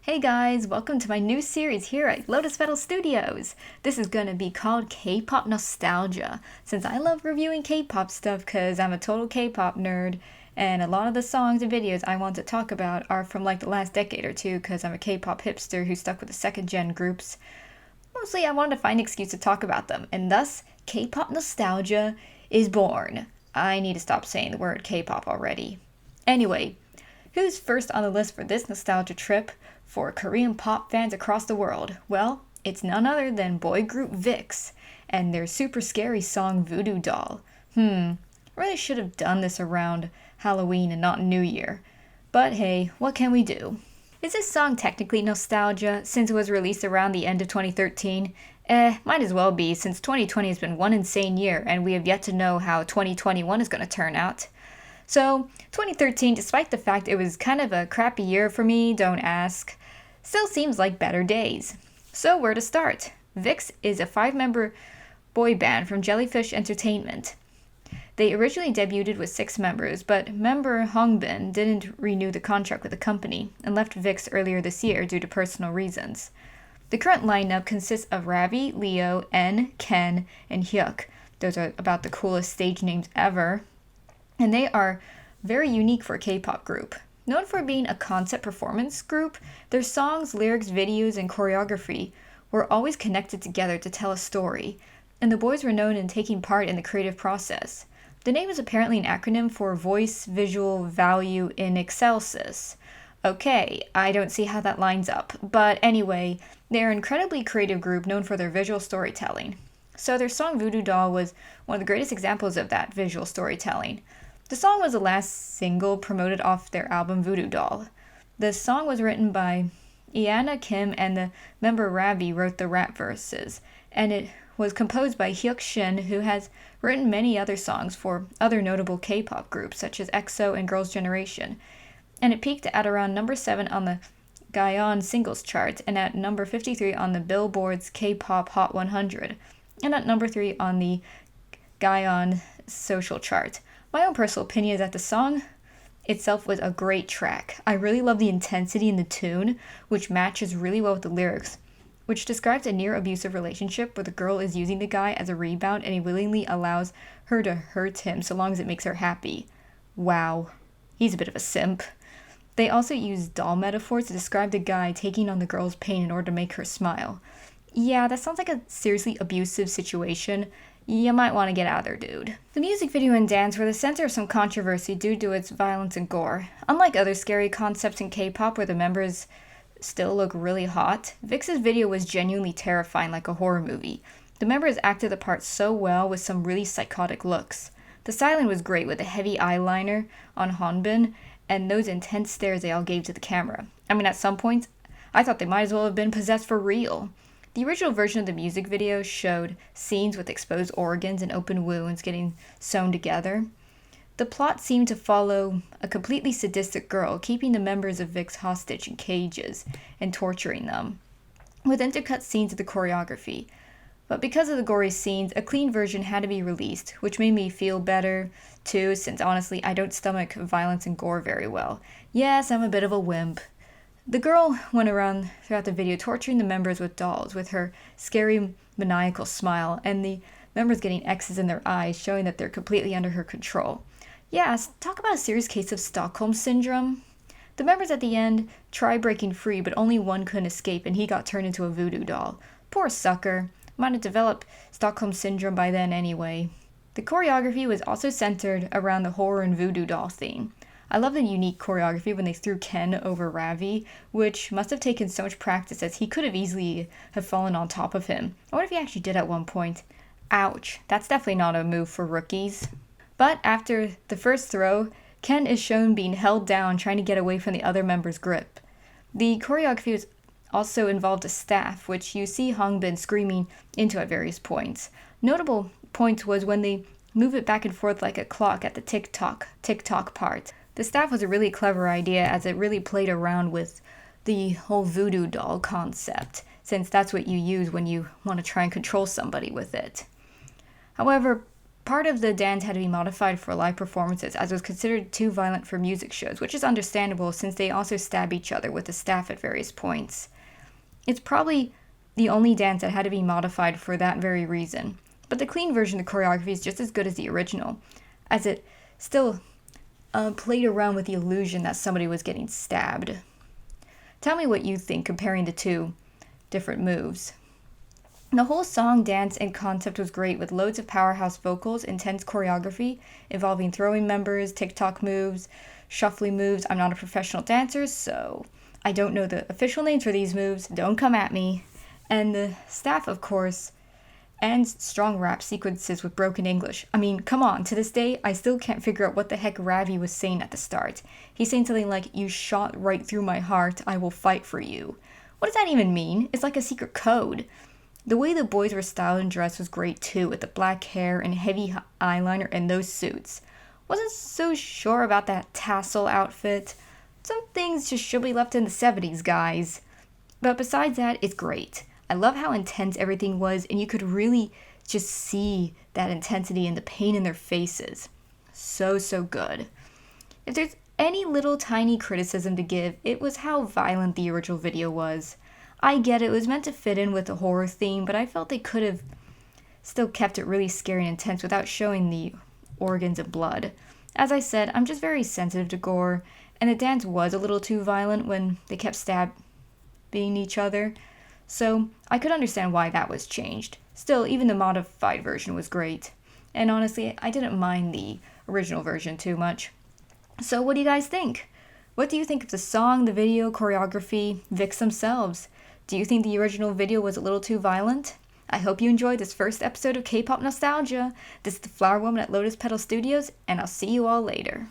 Hey guys, welcome to my new series here at Lotus Petal Studios. This is going to be called Kpop Nostalgia, since I love reviewing K-pop stuff because I'm a total K-pop nerd, and a lot of the songs and videos I want to talk about are from like the last decade or two because I'm a K-pop hipster who's stuck with the second gen groups. Mostly I wanted to find an excuse to talk about them, and thus Kpop Nostalgia is born. I need to stop saying the word K-pop already. Anyway, who's first on the list for this nostalgia trip for Korean pop fans across the world? Well, it's none other than boy group Vixx and their super scary song Voodoo Doll. Really should have done this around Halloween and not New Year. But hey, what can we do? Is this song technically nostalgia since it was released around the end of 2013? Might as well be since 2020 has been one insane year and we have yet to know how 2021 is going to turn out. So, 2013, despite the fact it was kind of a crappy year for me, don't ask, still seems like better days. So, where to start? Vixx is a 5-member boy band from Jellyfish Entertainment. They originally debuted with 6 members, but member Hongbin didn't renew the contract with the company and left Vixx earlier this year due to personal reasons. The current lineup consists of Ravi, Leo, En, Ken, and Hyuk. Those are about the coolest stage names ever. And they are very unique for a K-pop group. Known for being a concept performance group, their songs, lyrics, videos, and choreography were always connected together to tell a story, and the boys were known in taking part in the creative process. The name is apparently an acronym for Voice Visual Value in Excelsis. Okay, I don't see how that lines up, but anyway, they're an incredibly creative group known for their visual storytelling. So their song Voodoo Doll was one of the greatest examples of that visual storytelling. The song was the last single promoted off their album Voodoo Doll. The song was written by Iana Kim, and the member Ravi wrote the rap verses, and it was composed by Hyuk Shin, who has written many other songs for other notable K-pop groups such as EXO and Girls' Generation, and it peaked at around number 7 on the Gaon singles chart and at number 53 on the Billboard's K-pop Hot 100, and at number 3 on the Gaon social chart. My own personal opinion is that the song itself was a great track. I really love the intensity in the tune, which matches really well with the lyrics, which describes a near-abusive relationship where the girl is using the guy as a rebound and he willingly allows her to hurt him so long as it makes her happy. Wow, he's a bit of a simp. They also use doll metaphors to describe the guy taking on the girl's pain in order to make her smile. Yeah, that sounds like a seriously abusive situation. You might want to get out of there, dude. The music video and dance were the center of some controversy due to its violence and gore. Unlike other scary concepts in K-pop where the members still look really hot, Vixx's video was genuinely terrifying, like a horror movie. The members acted the part so well with some really psychotic looks. The styling was great with the heavy eyeliner on Honbin and those intense stares they all gave to the camera. I mean, at some points, I thought they might as well have been possessed for real. The original version of the music video showed scenes with exposed organs and open wounds getting sewn together. The plot seemed to follow a completely sadistic girl keeping the members of Vixx hostage in cages and torturing them, with intercut scenes of the choreography. But because of the gory scenes, a clean version had to be released, which made me feel better too, since honestly I don't stomach violence and gore very well. Yes, I'm a bit of a wimp. The girl went around throughout the video torturing the members with dolls with her scary maniacal smile, and the members getting X's in their eyes showing that they're completely under her control. Yes, talk about a serious case of Stockholm Syndrome. The members at the end tried breaking free, but only one couldn't escape and he got turned into a voodoo doll. Poor sucker. Might have developed Stockholm Syndrome by then anyway. The choreography was also centered around the horror and voodoo doll theme. I love the unique choreography when they threw Ken over Ravi, which must have taken so much practice as he could have easily have fallen on top of him. I wonder if he actually did at one point. Ouch, that's definitely not a move for rookies. But after the first throw, Ken is shown being held down trying to get away from the other member's grip. The choreography was also involved a staff, which you see Hongbin screaming into at various points. Notable points was when they move it back and forth like a clock at the tick-tock part. The staff was a really clever idea as it really played around with the whole voodoo doll concept, since that's what you use when you want to try and control somebody with it. However, part of the dance had to be modified for live performances as it was considered too violent for music shows, which is understandable since they also stab each other with the staff at various points. It's probably the only dance that had to be modified for that very reason. But the clean version of the choreography is just as good as the original, as it still played around with the illusion that somebody was getting stabbed. Tell me what you think comparing the two different moves. The whole song, dance, and concept was great with loads of powerhouse vocals, intense choreography involving throwing members, TikTok moves, shuffling moves. I'm not a professional dancer, so I don't know the official names for these moves. Don't come at me. And the staff, of course, and strong rap sequences with broken English. I mean, come on, to this day, I still can't figure out what the heck Ravi was saying at the start. He's saying something like, "You shot right through my heart, I will fight for you." What does that even mean? It's like a secret code. The way the boys were styled and dressed was great too, with the black hair and heavy eyeliner and those suits. Wasn't so sure about that tassel outfit. Some things just should be left in the 70s, guys. But besides that, it's great. I love how intense everything was, and you could really just see that intensity and the pain in their faces. So good. If there's any little tiny criticism to give, it was how violent the original video was. I get it was meant to fit in with the horror theme, but I felt they could have still kept it really scary and intense without showing the organs and blood. As I said, I'm just very sensitive to gore, and the dance was a little too violent when they kept stabbing each other, so I could understand why that was changed. Still, even the modified version was great, and honestly, I didn't mind the original version too much. So what do you guys think? What do you think of the song, the video, choreography, Vixx themselves? Do you think the original video was a little too violent? I hope you enjoyed this first episode of Kpop Nostalgia. This is the Flower Woman at Lotus Petal Studios, and I'll see you all later.